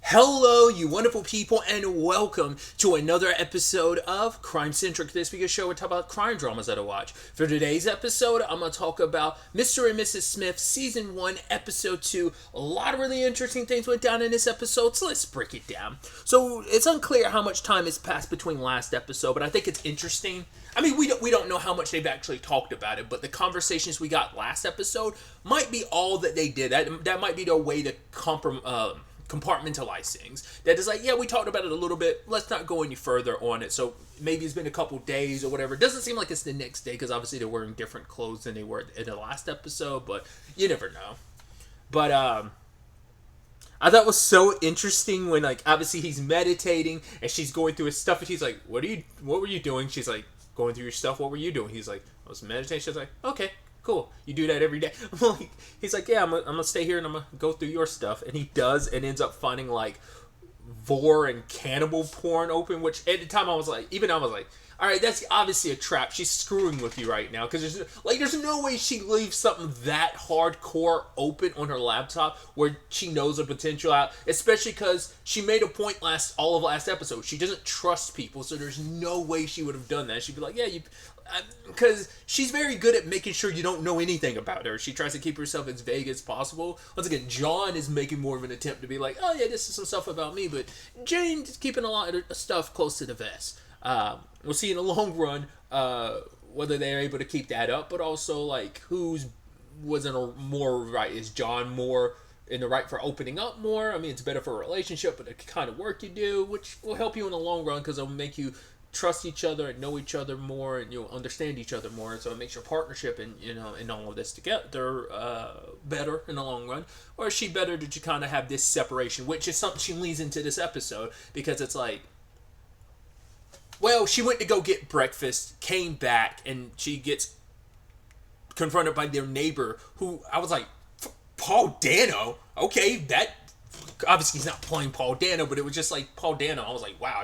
Hello, you wonderful people, and welcome to another episode of Centric. This week's show, we're talking about crime dramas that I watch. For today's episode, I'm going to talk about Mr. and Mrs. Smith, Season 1, Episode 2. A lot of really interesting things went down in this episode, so let's break it down. So, it's unclear how much time has passed between last episode, but I think it's interesting. I mean, we don't know how much they've actually talked about it, but the conversations we got last episode might be all that they did. That might be their way to compartmentalize things. That is like, yeah, we talked about it a little bit. Let's not go any further on it. So maybe it's been a couple days or whatever. It doesn't seem like it's the next day because obviously they're wearing different clothes than they were in the last episode, but you never know. But I thought it was so interesting when, like, obviously he's meditating and she's going through his stuff and she's like, what were you doing? She's like, going through your stuff. What were you doing? He's like, I was meditating. She's like, okay, cool. You do that every day. He's like, yeah, I'm gonna stay here and I'm gonna go through your stuff. And he does, and ends up finding like vor and cannibal porn open. Which at the time I was like, all right, that's obviously a trap. She's screwing with you right now because there's no way she leaves something that hardcore open on her laptop where she knows the potential out. Especially because she made a point all of last episode. She doesn't trust people, so there's no way she would have done that. She'd be like, yeah, because she's very good at making sure you don't know anything about her. She tries to keep herself as vague as possible. Once again, John is making more of an attempt to be like, oh yeah, this is some stuff about me, but Jane's keeping a lot of stuff close to the vest. We'll see in the long run whether they're able to keep that up, but also like who's was in a more right. Is John more in the right for opening up more? I mean, it's better for a relationship, but the kind of work you do, which will help you in the long run because it'll make you trust each other and know each other more, and you'll understand each other more. So it makes your partnership and and all of this together better in the long run. Or is she better that you kind of have this separation, which is something she leads into this episode because it's like, well, she went to go get breakfast, came back, and she gets confronted by their neighbor, who I was like, Paul Dano? Okay, that obviously he's not playing Paul Dano, but it was just like Paul Dano. I was like, wow,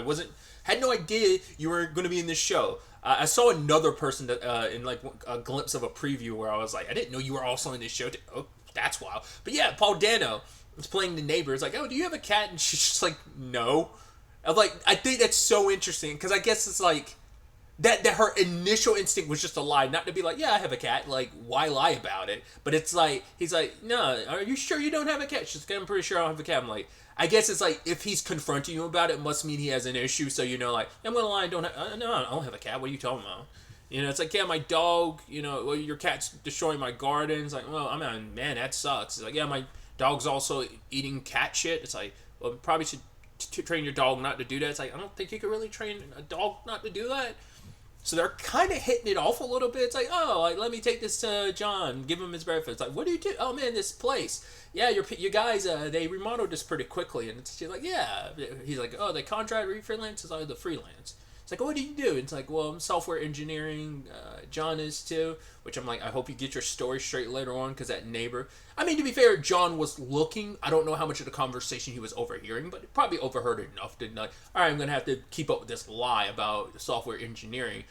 had no idea you were going to be in this show. I saw another person that in like a glimpse of a preview where I was like, I didn't know you were also in this show. Oh, that's wild. But yeah, Paul Dano was playing the neighbor. It's like, oh, do you have a cat? And she's just like, no. I'm like, I think that's so interesting because I guess it's like that her initial instinct was just to lie, not to be like, yeah, I have a cat. Like, why lie about it? But it's like, he's like, no, are you sure you don't have a cat? She's like, I'm pretty sure I don't have a cat. I'm like, I guess it's like if he's confronting you about it, must mean he has an issue. So like, I'm gonna lie, no, I don't have a cat. What are you talking about? It's like, yeah, my dog. Well, your cat's destroying my garden. It's like, well, I mean, man, that sucks. It's like, yeah, my dog's also eating cat shit. It's like, well, probably should train your dog not to do that. It's like, I don't think you could really train a dog not to do that. So they're kind of hitting it off a little bit. It's like, oh, like, let me take this to John, give him his breakfast. It's like, what do you do? Oh man, this place. Yeah, you guys, they remodeled this pretty quickly. And she's like, yeah. He's like, oh, they contract freelance? It's like the freelance. It's like, what do you do? It's like, well, I'm software engineering. John is too. Which I'm like, I hope you get your story straight later on because that neighbor. I mean, to be fair, John was looking. I don't know how much of the conversation he was overhearing, but probably overheard it enough to like, all right, I'm going to have to keep up with this lie about software engineering.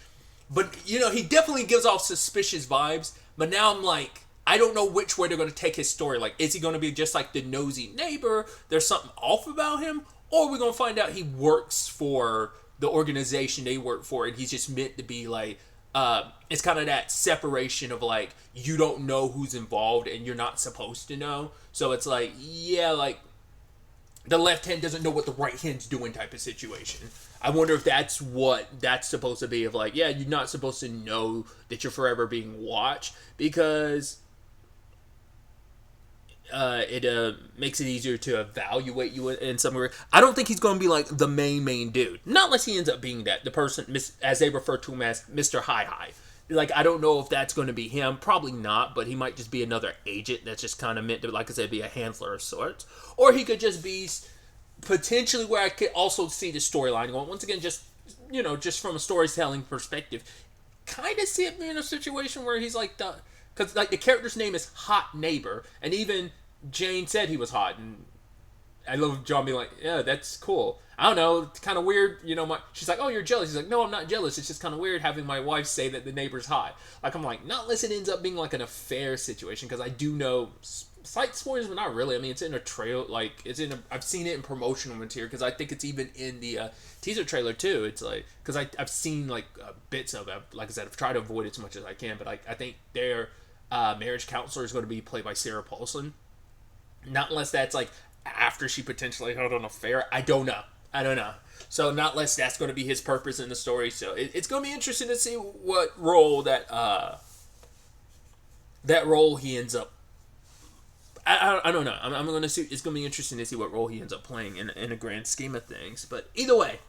But, he definitely gives off suspicious vibes. But now I'm like, I don't know which way they're going to take his story. Like, is he going to be just like the nosy neighbor? There's something off about him? Or are we going to find out he works for the organization they work for and he's just meant to be like, it's kind of that separation of like, you don't know who's involved and you're not supposed to know. So it's like, yeah, like, the left hand doesn't know what the right hand's doing type of situation. I wonder if that's what that's supposed to be, of like, yeah, you're not supposed to know that you're forever being watched because it makes it easier to evaluate you in some way. I don't think he's going to be like the main dude. Not unless he ends up being that, the person, as they refer to him as Mr. Hi. Like, I don't know if that's going to be him. Probably not, but he might just be another agent that's just kind of meant to, like I said, be a handler of sorts. Or he could just be potentially where I could also see the storyline going. Once again, just from a storytelling perspective, kind of see it being a situation where he's like because like the character's name is Hot Neighbor, and even Jane said he was hot, and I love John being like, yeah, that's cool. I don't know, it's kind of weird, she's like, oh, you're jealous. He's like, no, I'm not jealous. It's just kind of weird having my wife say that the neighbor's hot. Like, I'm like, not unless it ends up being like an affair situation, because I do know slight spoilers, but not really. I mean, it's in a trail. Like, I've seen it in promotional material because I think it's even in the teaser trailer too. It's like because I've seen like bits of it. Like I said, I've tried to avoid it as much as I can. But I think their marriage counselor is going to be played by Sarah Paulson. Not unless that's like after she potentially held an affair. I don't know. So not unless that's going to be his purpose in the story. So it's going to be interesting to see what role that role he ends up. I don't know. I'm going to see. It's going to be interesting to see what role he ends up playing in a grand scheme of things. But either way,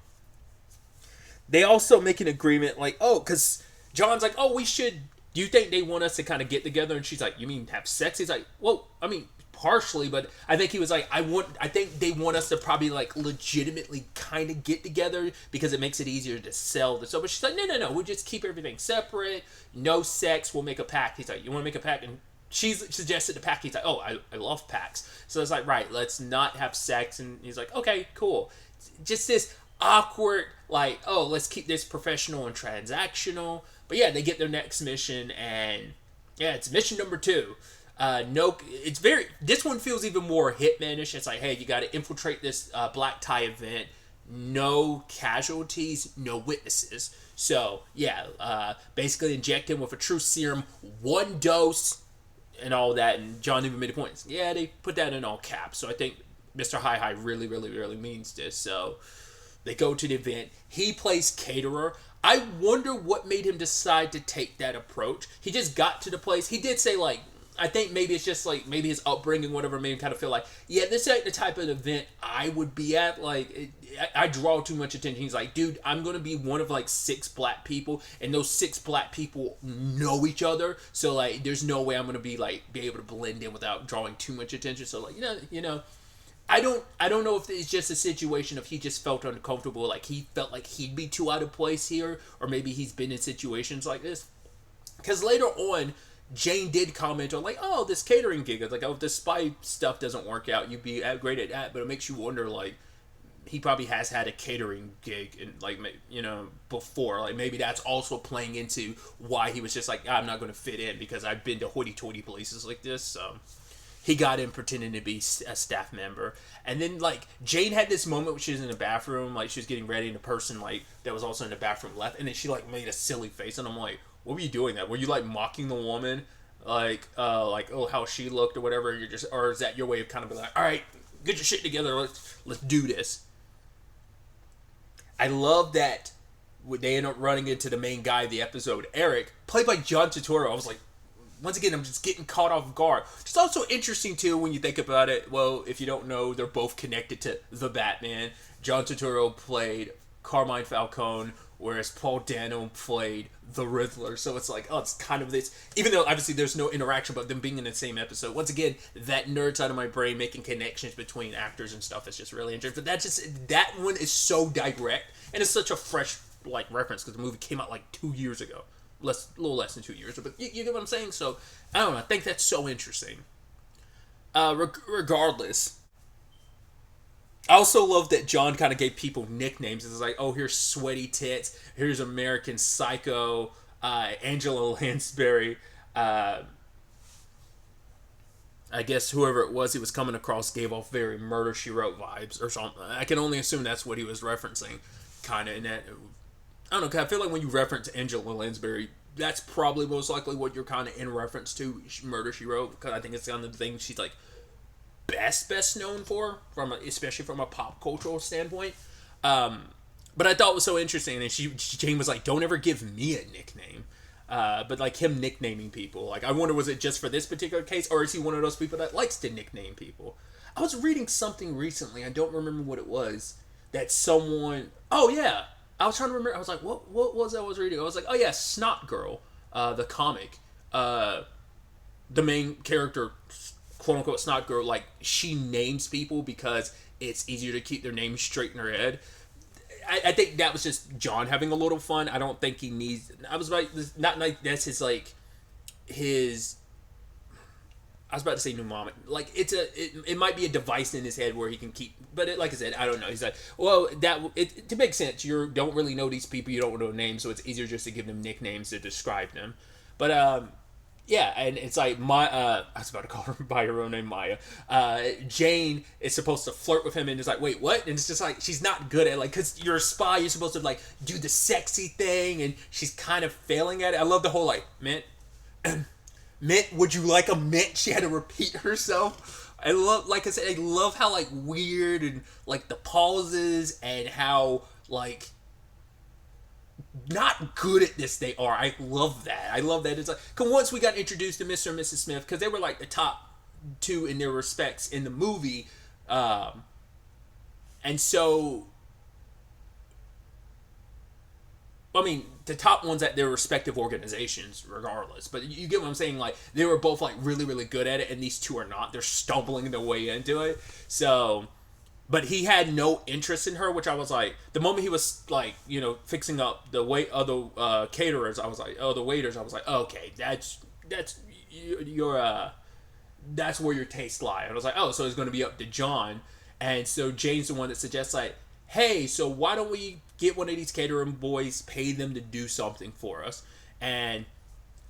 they also make an agreement like, oh, because John's like, oh, we should. Do you think they want us to kind of get together? And she's like, you mean have sex? He's like, well, I mean, partially, but I think he was like, I think they want us to probably like legitimately kind of get together because it makes it easier to sell this. So, but she's like, no, we'll just keep everything separate. No sex. We'll make a pact. He's like, you want to make a pact? And she's suggested the pact. He's like, oh, I love pacts. So it's like, right, let's not have sex. And he's like, okay, cool. Just this awkward, like, oh, let's keep this professional and transactional. But yeah, they get their next mission, and yeah, it's mission number 2. This one feels even more Hitmanish. It's like, hey, you got to infiltrate this black tie event. No casualties, no witnesses. So yeah, basically inject him with a true serum, 1 dose, and all that. And John even made a point. Yeah, they put that in all caps. So I think Mr. Hi really, really, really means this. So they go to the event. He plays caterer. I wonder what made him decide to take that approach. He just got to the place. He did say, like, I think maybe it's just, like, maybe his upbringing, whatever, made him kind of feel like, yeah, this ain't the type of event I would be at. Like, I draw too much attention. He's like, dude, I'm going to be one of, like, 6 black people, and those 6 black people know each other. So, like, there's no way I'm going to be able to blend in without drawing too much attention. So, like, you know. I don't know if it's just a situation of he just felt uncomfortable, like he felt like he'd be too out of place here, or maybe he's been in situations like this. Because later on, Jane did comment on like, oh, this catering gig. It's like, oh, if the spy stuff doesn't work out, you'd be great at that. But it makes you wonder, like, he probably has had a catering gig and like, you know, before. Like maybe that's also playing into why he was just like, I'm not going to fit in because I've been to hoity-toity places like this. So he got in pretending to be a staff member. And then, like, Jane had this moment when she was in the bathroom, like, she was getting ready, and the person, like, that was also in the bathroom left, and then she, like, made a silly face, and I'm like, what were you doing that? Were you, like, mocking the woman? Like, oh, how she looked or whatever, and or is that your way of kind of being like, all right, get your shit together, let's do this. I love that they end up running into the main guy of the episode, Eric, played by John Turturro. I was like, once again, I'm just getting caught off guard. It's also interesting, too, when you think about it. Well, if you don't know, they're both connected to the Batman. John Turturro played Carmine Falcone, whereas Paul Dano played the Riddler. So it's like, oh, it's kind of this. Even though, obviously, there's no interaction, but them being in the same episode. Once again, that nerd side of my brain making connections between actors and stuff is just really interesting. But that one is so direct, and it's such a fresh, like, reference, because the movie came out, like, 2 years ago. A little less than 2 years, but you get what I'm saying? So, I don't know, I think that's so interesting. Regardless, I also love that John kind of gave people nicknames. It's like, oh, here's Sweaty Tits, here's American Psycho, Angela Lansbury, I guess whoever it was he was coming across gave off very Murder, She Wrote vibes or something. I can only assume that's what he was referencing, kind of, in that. I don't know, because I feel like when you reference Angela Lansbury, that's probably most likely what you're kind of in reference to Murder, She Wrote, because I think it's kind of the thing she's, like, best known for, especially from a pop cultural standpoint. But I thought it was so interesting, and Jane was like, don't ever give me a nickname. But, like, him nicknaming people, like, I wonder, was it just for this particular case, or is he one of those people that likes to nickname people? I was reading something recently, I don't remember what it was, that someone, oh, yeah, I was trying to remember. I was like, what was I was reading? I was like, oh yeah, Snot Girl, the comic. The main character, quote unquote, Snot Girl, like, she names people because it's easier to keep their names straight in her head. I think that was just John having a little fun. I don't think he needs. I was about not like that's his like his. I was about to say mnemonic. Like, it might be a device in his head where he can keep, but like I said, I don't know. He's like, well, to make sense, you don't really know these people, you don't know names, so it's easier just to give them nicknames to describe them. But Yeah, and it's like I was about to call her by her own name, Maya. Jane is supposed to flirt with him, and it's like, wait, what? And it's just like she's not good at, like, because you're a spy, you're supposed to like do the sexy thing, and she's kind of failing at it. I love the whole like mint, mint. Would you like a mint? She had to repeat herself. I love, like I said, I love how like weird and like the pauses and how like not good at this they are. I love that. I love that. It's like, cause once we got introduced to Mr. and Mrs. Smith, because they were like the top two in their respects in the movie, and so I mean the top ones at their respective organizations, regardless. But you get what I'm saying? Like they were both like really really good at it, and these two are not. They're stumbling their way into it. So but he had no interest in her, which I was like, the moment he was like, you know, fixing up the wait other caterers, I was like, oh, the waiters, I was like, okay, that's your that's where your tastes lie. And I was like, oh, so it's going to be up to John, and so Jane's the one that suggests like, hey, so why don't we get one of these catering boys, pay them to do something for us, and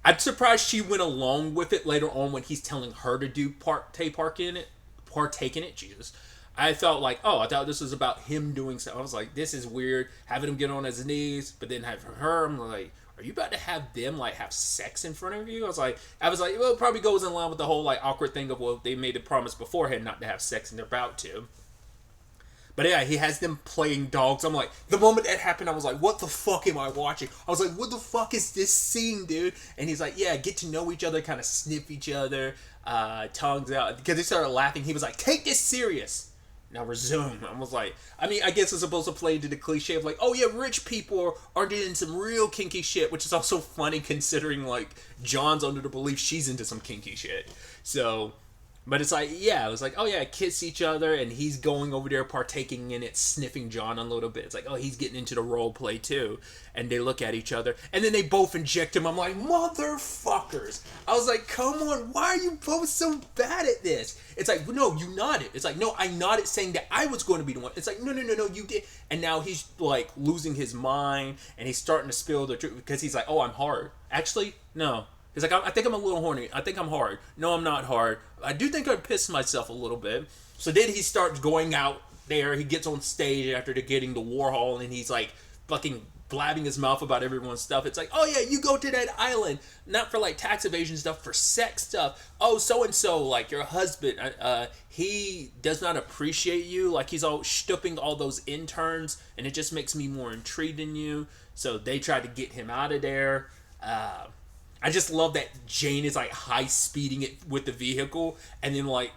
I'm surprised she went along with it later on when he's telling her to do partake in it. Jesus. I felt like, oh, I thought this was about him doing something. I was like, this is weird, having him get on his knees, but then having her, I'm like, are you about to have them like have sex in front of you? I was like, well, it probably goes in line with the whole like awkward thing of, well, they made a promise beforehand not to have sex and they're about to. But yeah, he has them playing dogs. I'm like, the moment that happened, I was like, what the fuck am I watching? I was like, what the fuck is this scene, dude? And he's like, yeah, get to know each other, kind of sniff each other, tongues out. Because they started laughing. He was like, take this serious. Now resume. I was like, I mean, I guess it's supposed to play into the cliche of like, oh yeah, rich people are doing some real kinky shit, which is also funny considering like John's under the belief she's into some kinky shit. So, but it's like, yeah, it was like, oh yeah, kiss each other, and he's going over there partaking in it, sniffing John a little bit. It's like, oh, he's getting into the role play too. And they look at each other, and then they both inject him. I'm like, motherfuckers. I was like, come on, why are you both so bad at this? It's like, no, you nodded. It's like, no, I nodded saying that I was going to be the one. It's like, no, you did. And now he's like losing his mind, and he's starting to spill the truth because he's like, oh, I'm hard. Actually, no. He's like, I think I'm a little horny. I think I'm hard. No, I'm not hard. I do think I'd piss myself a little bit. So then he starts going out there. He gets on stage after they're getting the Warhol, and he's like fucking blabbing his mouth about everyone's stuff. It's like, oh yeah, you go to that island, not for like tax evasion stuff, for sex stuff. Oh, so-and-so, like your husband, he does not appreciate you. Like he's all stooping all those interns, and it just makes me more intrigued in you. So they try to get him out of there. I just love that Jane is like high speeding it with the vehicle, and then like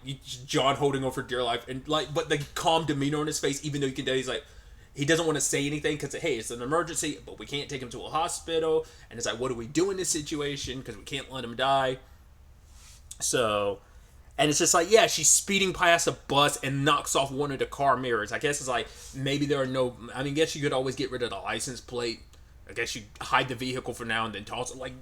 John holding on for dear life, and like, but the calm demeanor on his face, even though you can tell he's like, he doesn't want to say anything because hey, it's an emergency, but we can't take him to a hospital, and it's like, what do we do in this situation? Because we can't let him die. So, and it's just like, yeah, she's speeding past a bus and knocks off one of the car mirrors. I guess it's like maybe there are no. I mean, I guess you could always get rid of the license plate. I guess you hide the vehicle for now and then toss it. Like,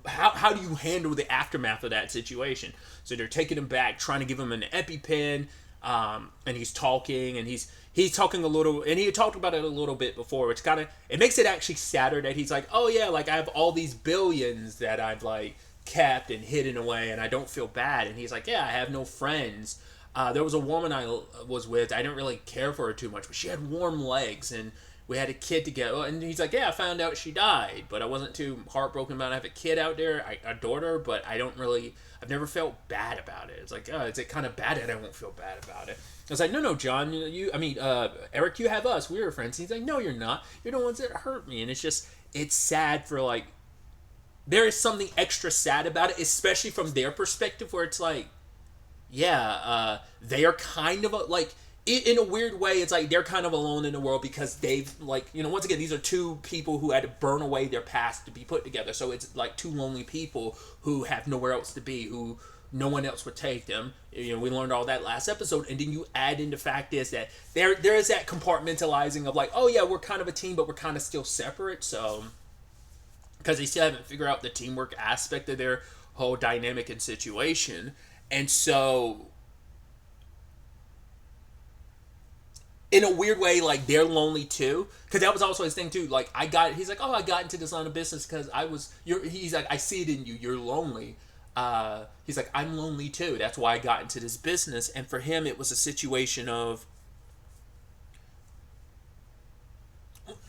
how do you handle the aftermath of that situation? So they're taking him back, trying to give him an EpiPen, and he's talking, and he's talking a little, and he had talked about it a little bit before, which kind of, it makes it actually sadder that he's like, oh yeah, like I have all these billions that I've like kept and hidden away, and I don't feel bad. And he's like, yeah, I have no friends. There was a woman I was with, I didn't really care for her too much, but she had warm legs, and we had a kid together. And he's like, yeah, I found out she died, but I wasn't too heartbroken about it. I have a kid out there. I adored her, but I've never felt bad about it. It's like, oh, is it kind of bad that I won't feel bad about it? I was like, no, John, Eric, you have us. We're friends. And he's like, no, you're not. You're the ones that hurt me. And it's just, it's sad for like, there is something extra sad about it, especially from their perspective where it's like, yeah, they are kind of like, in a weird way, it's like they're kind of alone in the world because they've, like, you know, once again, these are two people who had to burn away their past to be put together. So it's like two lonely people who have nowhere else to be, who no one else would take them. You know, we learned all that last episode. And then you add in the fact is that there is that compartmentalizing of like, oh yeah, we're kind of a team, but we're kind of still separate. So, because they still haven't figured out the teamwork aspect of their whole dynamic and situation. And so in a weird way, like they're lonely too, because that was also his thing too. Like he's like, oh, I got into this line of business because he's like, I see it in you, you're lonely. He's like, I'm lonely too, that's why I got into this business. And for him it was a situation of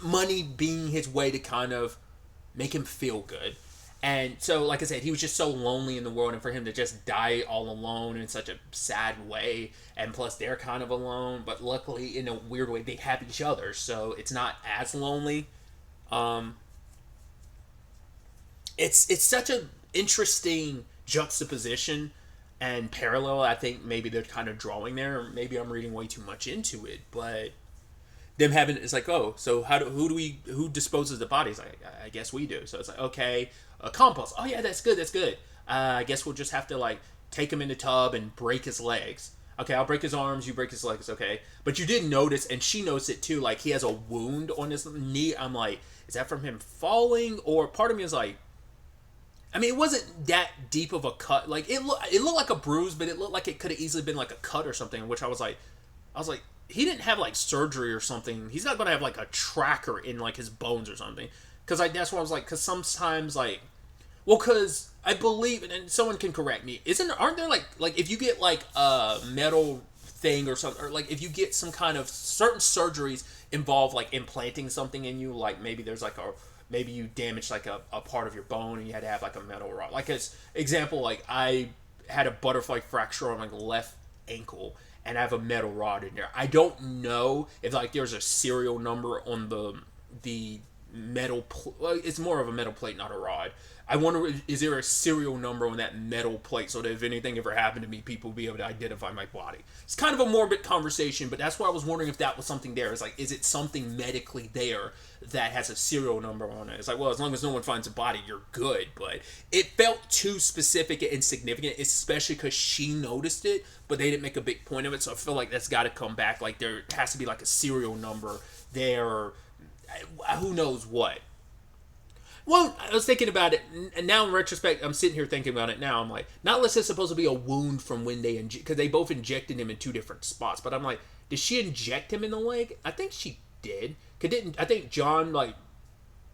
money being his way to kind of make him feel good. And so, like I said, he was just so lonely in the world, and for him to just die all alone in such a sad way, and plus they're kind of alone, but luckily, in a weird way, they have each other, so it's not as lonely. Um, it's such an interesting juxtaposition and parallel. I think maybe they're kind of drawing there, or maybe I'm reading way too much into it, but them having it's like, oh, so who disposes the bodies? I guess we do. So it's like, okay, a compost. Oh yeah, that's good. I guess we'll just have to like take him in the tub and break his legs. Okay, I'll break his arms, you break his legs. Okay, but you did notice, and she noticed it too, like he has a wound on his knee. I'm like, is that from him falling? Or part of me is like, I mean, it wasn't that deep of a cut. Like it looked like a bruise, but it looked like it could have easily been like a cut or something. Which I was like, he didn't have like surgery or something. He's not gonna have like a tracker in like his bones or something. Because that's what I was like. Because sometimes like, well, because I believe, and someone can correct me. Aren't there like if you get like a metal thing or something, or like if you get some kind of certain surgeries involve like implanting something in you, like maybe there's like maybe you damaged like a part of your bone and you had to have like a metal rod. Like as example, like I had a butterfly fracture on my left ankle and I have a metal rod in there. I don't know if like there's a serial number on the metal. Well, it's more of a metal plate, not a rod. I wonder, is there a serial number on that metal plate so that if anything ever happened to me, people would be able to identify my body? It's kind of a morbid conversation, but that's why I was wondering if that was something there. It's like, is it something medically there that has a serial number on it? It's like, well, as long as no one finds a body, you're good. But it felt too specific and insignificant, especially because she noticed it, but they didn't make a big point of it. So I feel like that's got to come back. Like there has to be like a serial number there, or who knows what. Well, I was thinking about it, and now in retrospect, I'm sitting here thinking about it now. I'm like, not unless it's supposed to be a wound from when they because they both injected him in two different spots. But I'm like, did she inject him in the leg? I think she did. I think John like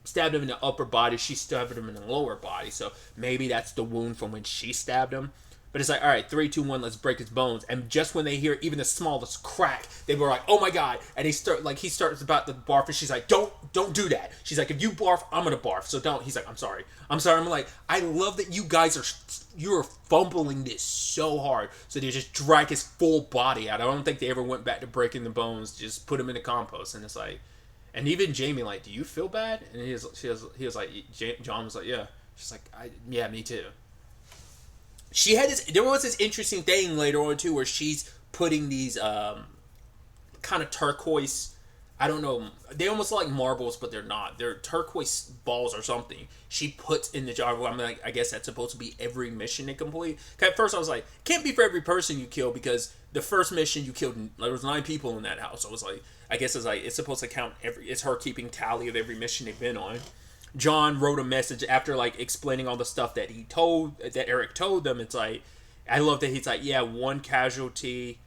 stabbed him in the upper body. She stabbed him in the lower body. So maybe that's the wound from when she stabbed him. But it's like, all right, 3, 2, 1, let's break his bones. And just when they hear even the smallest crack, they were like, oh my god. And he starts about to barf, and she's like, don't do that. She's like, if you barf, I'm gonna barf. So don't. He's like, I'm sorry. I'm like, I love that you guys you're fumbling this so hard. So they just drag his full body out. I don't think they ever went back to breaking the bones. Just put him in the compost. And it's like, and even Jamie like, do you feel bad? And he was like, John was like, yeah. She's like, yeah, me too. She had there was this interesting thing later on too, where she's putting these kind of turquoise, I don't know, they almost look like marbles, but they're not. They're turquoise balls or something. She puts in the jar. I'm like, I guess that's supposed to be every mission they complete. At first I was like, can't be for every person you kill, because the first mission you killed, there was 9 people in that house. So I was like, I guess it's supposed to count it's her keeping tally of every mission they've been on. John wrote a message after like explaining all the stuff that Eric told them. It's like, I love that he's like, yeah, 1 casualty,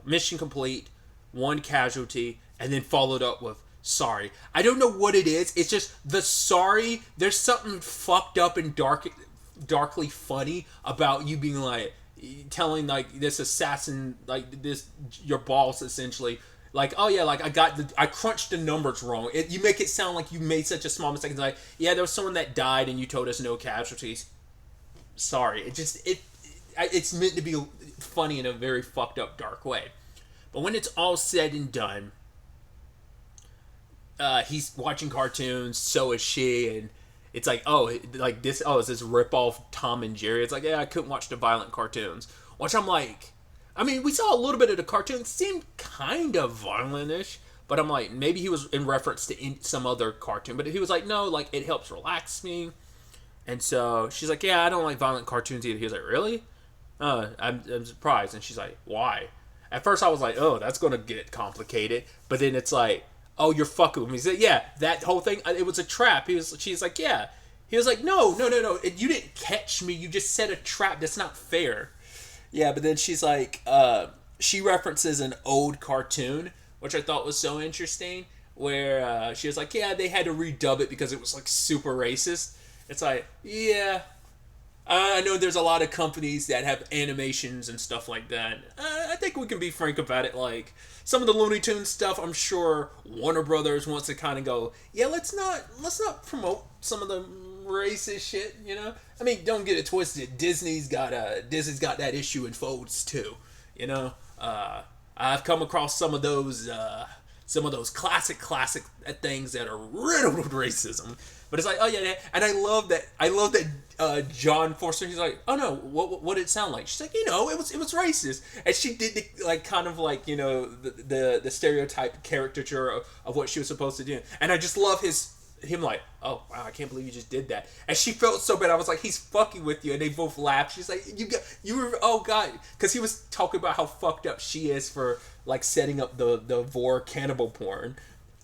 mission complete, 1 casualty, and then followed up with sorry. I don't know what it is. It's just the sorry. There's something fucked up and darkly funny about you being like telling like this assassin, like this your boss essentially. Like, oh yeah, like I crunched the numbers wrong. You make it sound like you made such a small mistake. It's like, yeah, there was someone that died and you told us no casualties. Sorry. It's meant to be funny in a very fucked up, dark way. But when it's all said and done, he's watching cartoons, so is she, and it's like, is this rip-off Tom and Jerry? It's like, yeah, I couldn't watch the violent cartoons. Which I'm like, I mean, we saw a little bit of the cartoon. It seemed kind of violent-ish. But I'm like, maybe he was in reference to some other cartoon. But he was like, no, like, it helps relax me. And so she's like, yeah, I don't like violent cartoons either. He was like, really? I'm surprised. And she's like, why? At first I was like, oh, that's going to get complicated. But then it's like, oh, you're fucking with me. He said, yeah, that whole thing, it was a trap. She's like, yeah. He was like, no. You didn't catch me. You just set a trap. That's not fair. Yeah, but then she's like, she references an old cartoon which I thought was so interesting. Where she was like, yeah, they had to redub it because it was like super racist. It's like, yeah, I know there's a lot of companies that have animations and stuff like that. I think we can be frank about it. Like some of the Looney Tunes stuff, I'm sure Warner Brothers wants to kind of go, yeah, let's not promote some of the racist shit. You know, I mean, don't get it twisted. Disney's got that issue in folds too. You know, I've come across some of those classic things that are riddled with racism. But it's like, oh yeah, and I love that. John Forster. He's like, oh no, what did it sound like? She's like, it was racist, and she did like kind of like the stereotype caricature of what she was supposed to do. And I just love him like, oh wow, I can't believe you just did that. And she felt so bad. I was like, he's fucking with you, and they both laughed. She's like, you were oh god, because he was talking about how fucked up she is for like setting up the vor cannibal porn.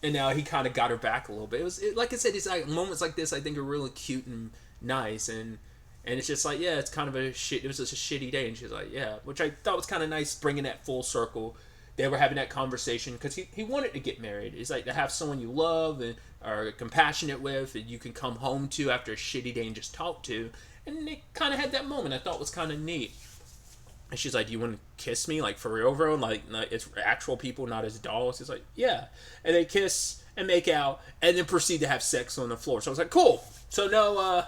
And now he kind of got her back a little bit. Like I said, it's like moments like this I think are really cute and nice, and it's just like, yeah, it's kind of it was just a shitty day, and she's like, yeah, which I thought was kind of nice, bringing that full circle. They were having that conversation because he wanted to get married. It's like to have someone you love and are compassionate with, and you can come home to after a shitty day and just talk to, and they kind of had that moment. I thought was kind of neat. And she's like, do you want to kiss me? Like, for real, bro? Like it's actual people, not as dolls. He's like, yeah. And they kiss and make out and then proceed to have sex on the floor. So I was like, cool. So no,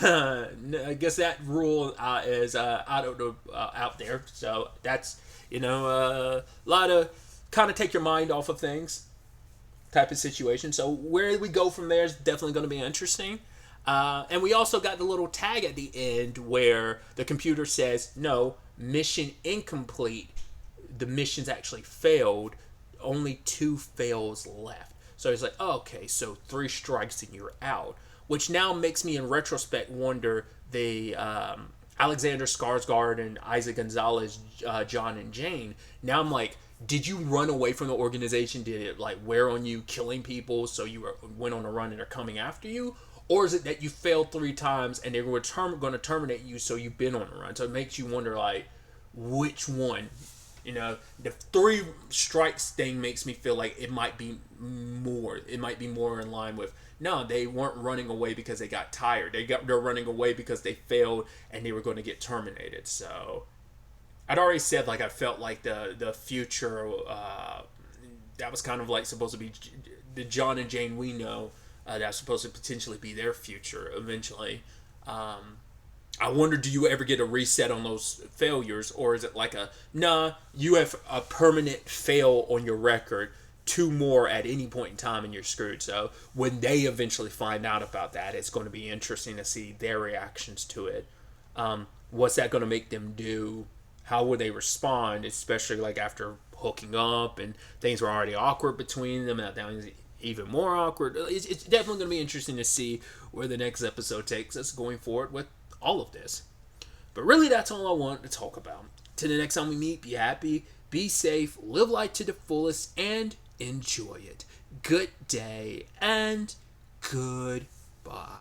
I guess that rule is out there. So that's, a lot of kind of take your mind off of things type of situation. So where we go from there is definitely going to be interesting. And we also got the little tag at the end where the computer says, no, mission incomplete. The mission's actually failed. Only 2 fails left. So he's like, oh, okay, so 3 strikes and you're out. Which now makes me, in retrospect, wonder the Alexander Skarsgård and Isaac Gonzalez, John and Jane. Now I'm like, did you run away from the organization? Did it like wear on you killing people so you went on a run and they're coming after you? Or is it that you failed 3 times and they were going to terminate you, so you've been on a run? So it makes you wonder, like, which one? The 3 strikes thing makes me feel like it might be more. It might be more in line with, no, they weren't running away because they got tired. They're running away because they failed and they were going to get terminated. So I'd already said, like, I felt like the future, that was kind of like supposed to be the John and Jane we know. That's supposed to potentially be their future eventually. I wonder, do you ever get a reset on those failures? Or is it like you have a permanent fail on your record, 2 more at any point in time and you're screwed. So when they eventually find out about that, it's going to be interesting to see their reactions to it. What's that going to make them do? How will they respond, especially like after hooking up and things were already awkward between them, and now even more awkward. It's definitely going to be interesting to see where the next episode takes us going forward with all of this. But really, that's all I want to talk about. Till the next time we meet, be happy, be safe, live life to the fullest, and enjoy it. Good day and goodbye.